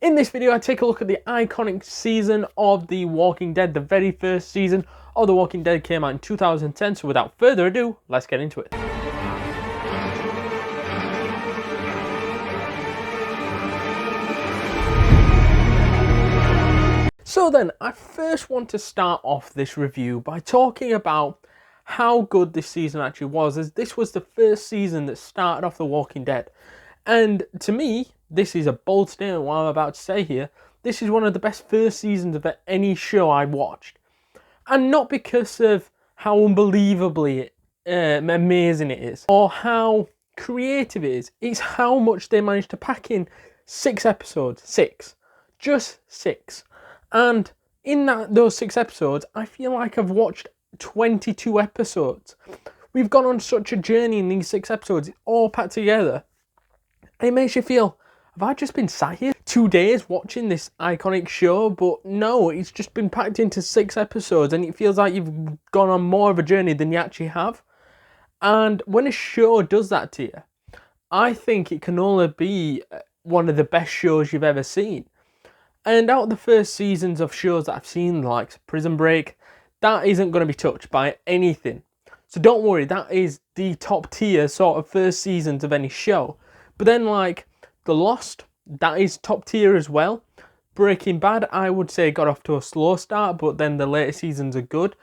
In this video, I take a look at the iconic season of The Walking Dead. The very first season of The Walking Dead came out in 2010, so without further ado, let's get into it. So then, I first want to start off this review by talking about how good this season actually was, as this was the first season that started off The Walking Dead. And to me, this is a bold statement what I'm about to say here. This is one of the best first seasons of any show I watched. And not because of how unbelievably amazing it is, or how creative it is. It's how much they managed to pack in 6 episodes. 6. Just 6. And in those 6 episodes, I feel like I've watched 22 episodes. We've gone on such a journey in these 6 episodes, it's all packed together. It makes you feel, have I just been sat here 2 days watching this iconic show? But no, it's just been packed into 6 episodes and it feels like you've gone on more of a journey than you actually have. And when a show does that to you, I think it can only be one of the best shows you've ever seen. And out of the first seasons of shows that I've seen, like Prison Break, that isn't going to be touched by anything. So don't worry, that is the top tier sort of first seasons of any show. But then like The Lost, that is top tier as well. Breaking Bad, I would say got off to a slow start, but then the later seasons are good.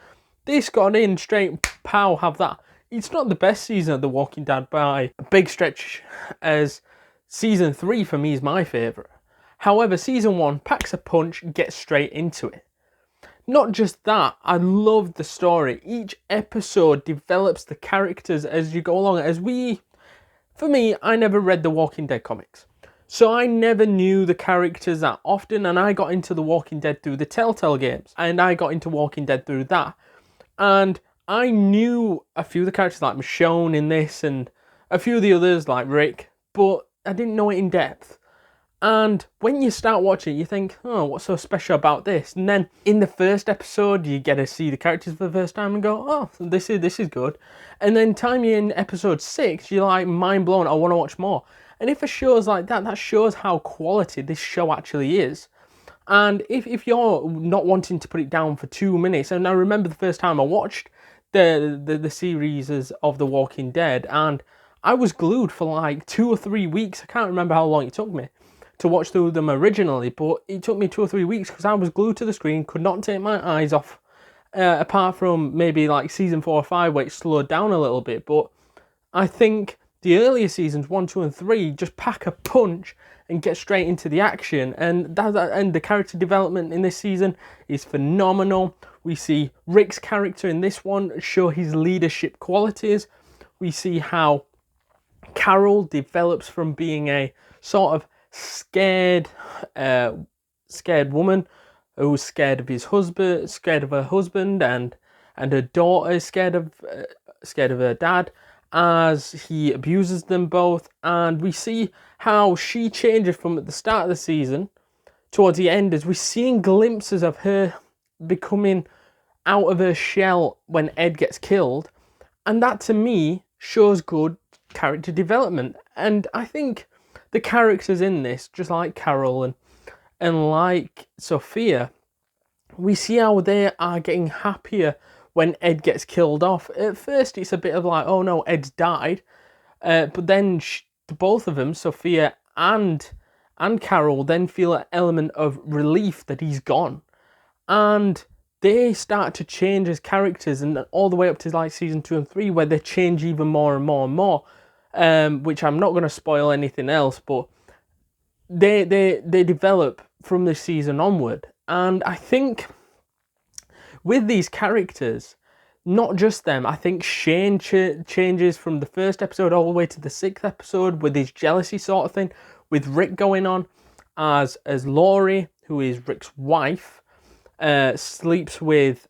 This got in straight, pow, have that. It's not the best season of The Walking Dead by a big stretch, as season 3 for me is my favourite. However, season 1 packs a punch, gets straight into it. Not just that, I love the story. Each episode develops the characters as you go along. For me, I never read the Walking Dead comics. So I never knew the characters that often, and I got into the Walking Dead through the Telltale games. And I got into Walking Dead through that. And I knew a few of the characters like Michonne in this, and a few of the others like Rick, but I didn't know it in depth. And when you start watching, you think, oh, what's so special about this? And then in the first episode, you get to see the characters for the first time and go, oh, this is good. And then time you're in episode 6, you're like mind blown, I want to watch more. And if a show's like that, that shows how quality this show actually is. And if you're not wanting to put it down for 2 minutes, and I remember the first time I watched the series of The Walking Dead, and I was glued for like 2 or 3 weeks. I can't remember how long it took me to watch through them originally, but it took me 2 or 3 weeks because I was glued to the screen, could not take my eyes off, apart from maybe like season 4 or 5 where it slowed down a little bit. But I think the earlier seasons 1, 2 and 3 just pack a punch and get straight into the action, and the character development in this season is phenomenal. We see Rick's character in this one show his leadership qualities. We see how Carol develops from being a sort of scared woman who's scared of her husband, and her daughter is scared of her dad as he abuses them both. And we see how she changes from at the start of the season towards the end, as we're seeing glimpses of her becoming out of her shell when Ed gets killed, and that to me shows good character development. And I think the characters in this, just like Carol and like Sophia, we see how they are getting happier when Ed gets killed off. At first, it's a bit of like, oh no, Ed's died. But then both of them, Sophia and Carol, then feel an element of relief that he's gone. And they start to change as characters, and all the way up to like season 2 and 3, where they change even more and more and more. Which I'm not going to spoil anything else, but they develop from this season onward. And I think with these characters, not just them, I think Shane changes from the first episode all the way to the 6th episode with his jealousy sort of thing, with Rick going on, as Laurie, who is Rick's wife, sleeps with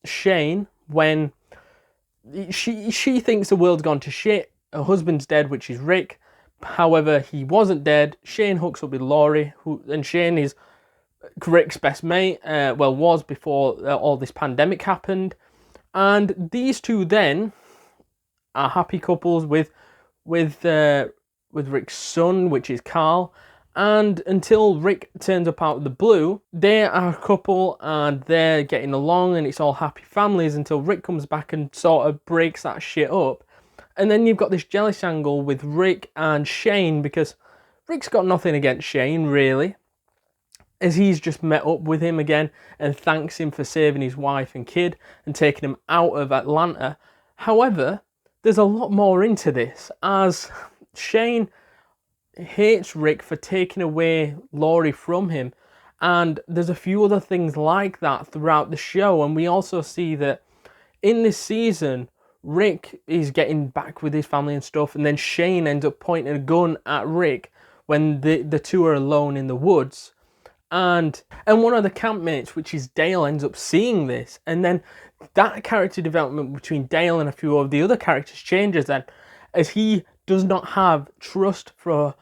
Shane when she thinks the world's gone to shit. Her husband's dead, which is Rick. However, he wasn't dead. Shane hooks up with Laurie, and Shane is Rick's best mate. Was before all this pandemic happened. And these two then are happy couples with Rick's son, which is Carl, And until Rick turns up out of the blue, they are a couple and they're getting along and it's all happy families until Rick comes back and sort of breaks that shit up. And then you've got this jealous angle with Rick and Shane, because Rick's got nothing against Shane, really, as he's just met up with him again and thanks him for saving his wife and kid and taking him out of Atlanta. However, there's a lot more into this, as Shane hates Rick for taking away Laurie from him. And there's a few other things like that throughout the show. And we also see that in this season, Rick is getting back with his family and stuff. And then Shane ends up pointing a gun at Rick when the two are alone in the woods. And one of the campmates, which is Dale, ends up seeing this. And then that character development between Dale and a few of the other characters changes then, as he does not have trust for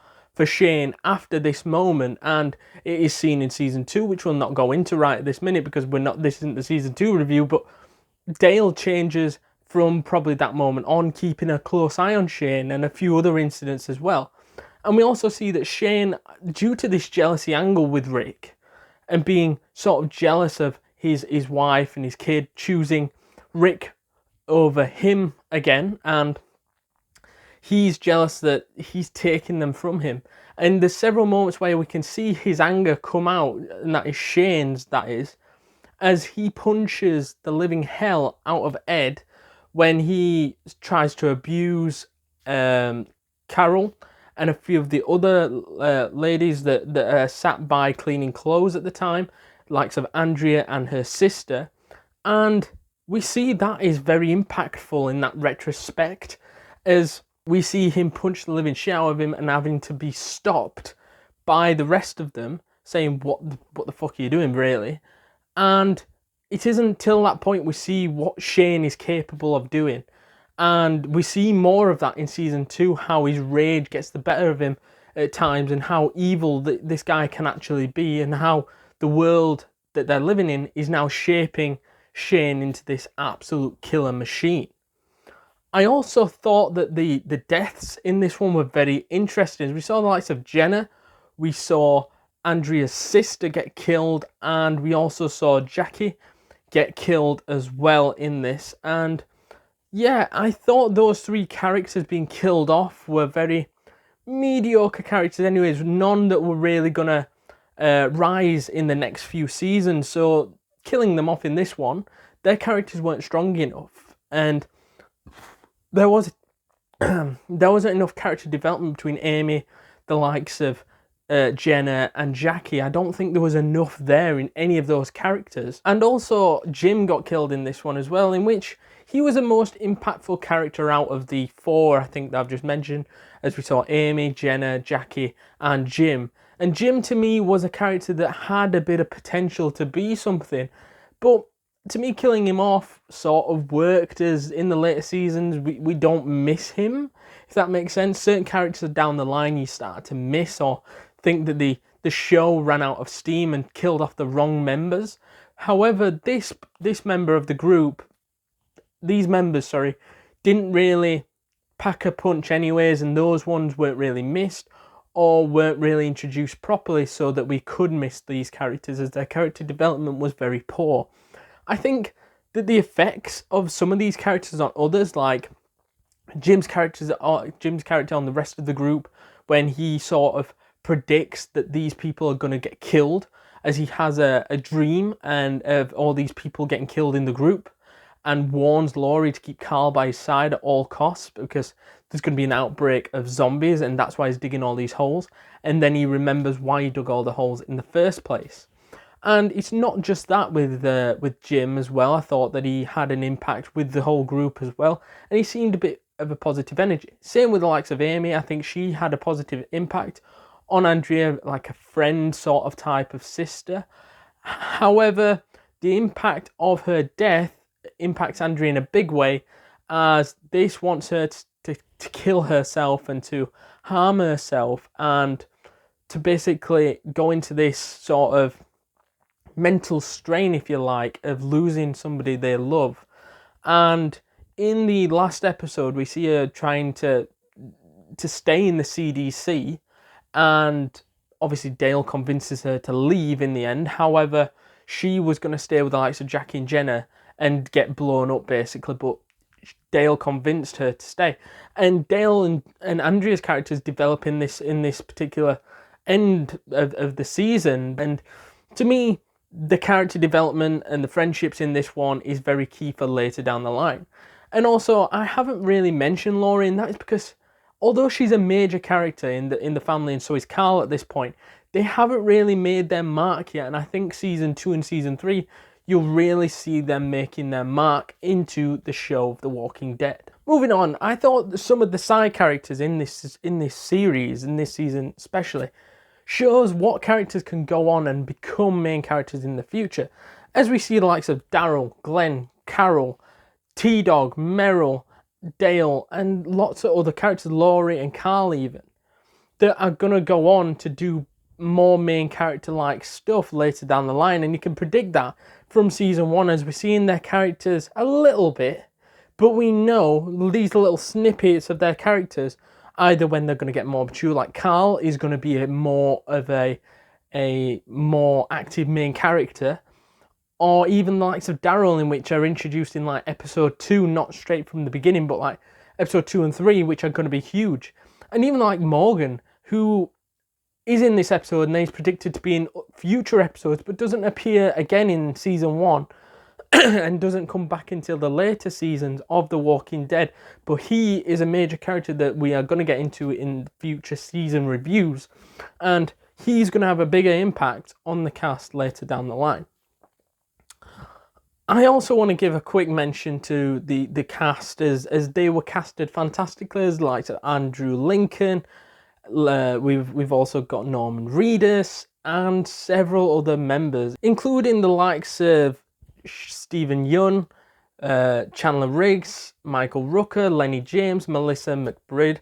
Shane after this moment, and it is seen in season 2, which we'll not go into right at this minute because this isn't the season 2 review, but Dale changes from probably that moment on, keeping a close eye on Shane and a few other incidents as well. And we also see that Shane, due to this jealousy angle with Rick and being sort of jealous of his wife and his kid, choosing Rick over him again, and he's jealous that he's taking them from him. And there's several moments where we can see his anger come out, and that is Shane's, that is, as he punches the living hell out of Ed when he tries to abuse Carol and a few of the other ladies that sat by cleaning clothes at the time, likes of Andrea and her sister. And we see that is very impactful in that retrospect, as we see him punch the living shit out of him and having to be stopped by the rest of them, saying, what the fuck are you doing, really? And it isn't until that point we see what Shane is capable of doing. And we see more of that in season 2, how his rage gets the better of him at times, and how evil this guy can actually be, and how the world that they're living in is now shaping Shane into this absolute killer machine. I also thought that the deaths in this one were very interesting. We saw the likes of Jenna, we saw Andrea's sister get killed, and we also saw Jackie get killed as well in this. And yeah, I thought those 3 characters being killed off were very mediocre characters anyways, none that were really gonna rise in the next few seasons. So killing them off in this one, their characters weren't strong enough, and there wasn't enough character development between Amy, the likes of Jenna and Jackie. I don't think there was enough there in any of those characters. And also Jim got killed in this one as well, in which he was the most impactful character out of the 4 I think that I've just mentioned, as we saw Amy, Jenna, Jackie and Jim. And Jim to me was a character that had a bit of potential to be something, but to me, killing him off sort of worked, as in the later seasons, we don't miss him, if that makes sense. Certain characters down the line you start to miss, or think that the show ran out of steam and killed off the wrong members. However, this member of the group, these members, sorry, didn't really pack a punch anyways, and those ones weren't really missed or weren't really introduced properly so that we could miss these characters, as their character development was very poor. I think that the effects of some of these characters on others, like Jim's character on the rest of the group, when he sort of predicts that these people are going to get killed, as he has a dream and of all these people getting killed in the group, and warns Laurie to keep Carl by his side at all costs because there's going to be an outbreak of zombies, and that's why he's digging all these holes. And then he remembers why he dug all the holes in the first place. And it's not just that with Jim as well. I thought that he had an impact with the whole group as well, and he seemed a bit of a positive energy. Same with the likes of Amy. I think she had a positive impact on Andrea, like a friend sort of type of sister. However, the impact of her death impacts Andrea in a big way, as this wants her to kill herself and to harm herself, and to basically go into this sort of mental strain, if you like, of losing somebody they love. And in the last episode, we see her trying to stay in the CDC, and obviously Dale convinces her to leave in the end. However, she was going to stay with the likes of Jackie and Jenna and get blown up basically, but Dale convinced her to stay. And Dale and Andrea's characters develop in this particular end of the season. And to me, the character development and the friendships in this one is very key for later down the line. And also, I haven't really mentioned Laurie, and that is because although she's a major character in the family, and so is Carl at this point, they haven't really made their mark yet. And I think season 2 and season 3, you'll really see them making their mark into the show of The Walking Dead. Moving on, I thought some of the side characters in this series, in this season especially, shows what characters can go on and become main characters in the future. As we see the likes of Daryl, Glenn, Carol, T-Dog, Meryl, Dale, and lots of other characters, Laurie and Carl even, that are going to go on to do more main character-like stuff later down the line. And you can predict that from season 1 as we're seeing their characters a little bit, but we know these little snippets of their characters, either when they're going to get more mature, like Carl is going to be a more active main character, or even the likes of Daryl, in which are introduced in like episode 2, not straight from the beginning, but like episode 2 and 3, which are going to be huge. And even like Morgan, who is in this episode and is predicted to be in future episodes, but doesn't appear again in season 1 and doesn't come back until the later seasons of The Walking Dead. But he is a major character that we are going to get into in future season reviews, and he's going to have a bigger impact on the cast later down the line. I also want to give a quick mention to the cast as they were casted fantastically, as like Andrew Lincoln. We've also got Norman Reedus and several other members, including the likes of Stephen Yeun, Chandler Riggs, Michael Rooker, Lenny James, Melissa McBride,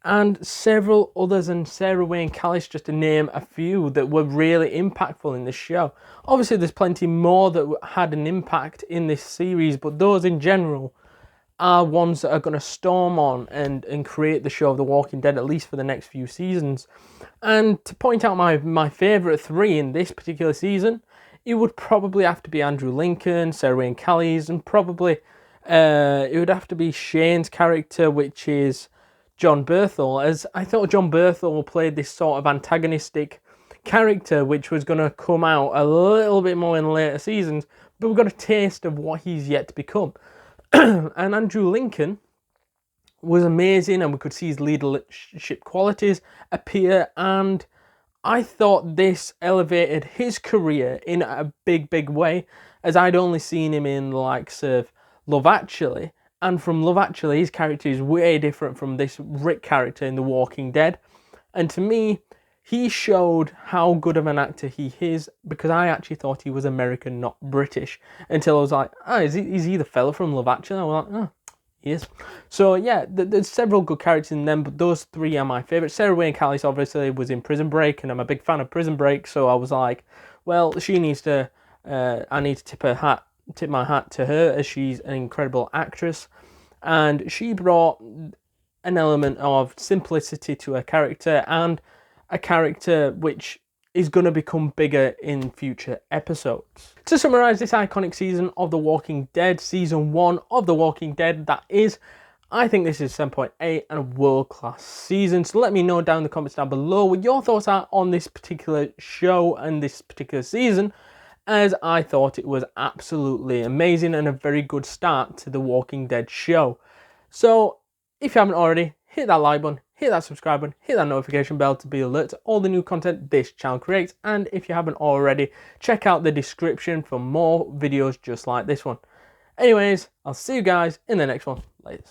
and several others, and Sarah Wayne Callies, just to name a few that were really impactful in this show. Obviously, there's plenty more that had an impact in this series, but those in general are ones that are going to storm on and create the show of The Walking Dead, at least for the next few seasons. And to point out my favourite 3 in this particular season, it would probably have to be Andrew Lincoln, Sarah Wayne Callies, and probably it would have to be Shane's character, which is Jon Bernthal, as I thought Jon Bernthal played this sort of antagonistic character, which was going to come out a little bit more in later seasons, but we've got a taste of what he's yet to become. And Andrew Lincoln was amazing, and we could see his leadership qualities appear, and I thought this elevated his career in a big way, as I'd only seen him in the likes of Love Actually. And from Love Actually, his character is way different from this Rick character in The Walking Dead. And to me, he showed how good of an actor he is, because I actually thought he was American, not British, until I was like, is he the fella from Love Actually? I was like, oh, he is. So yeah, there's several good characters in them, but those 3 are my favourites. Sarah Wayne Callies obviously was in Prison Break, and I'm a big fan of Prison Break, so I was like, well, she needs to, I need to tip my hat to her, as she's an incredible actress, and she brought an element of simplicity to her character, and a character which is going to become bigger in future episodes. To summarise this iconic season of The Walking Dead, season 1 of The Walking Dead, that is, I think this is 7.8 and a world-class season. So let me know down in the comments down below what your thoughts are on this particular show and this particular season, as I thought it was absolutely amazing and a very good start to The Walking Dead show. So if you haven't already, hit that like button, hit that subscribe button, hit that notification bell to be alert to all the new content this channel creates. And if you haven't already, check out the description for more videos just like this one. Anyways, I'll see you guys in the next one. Later.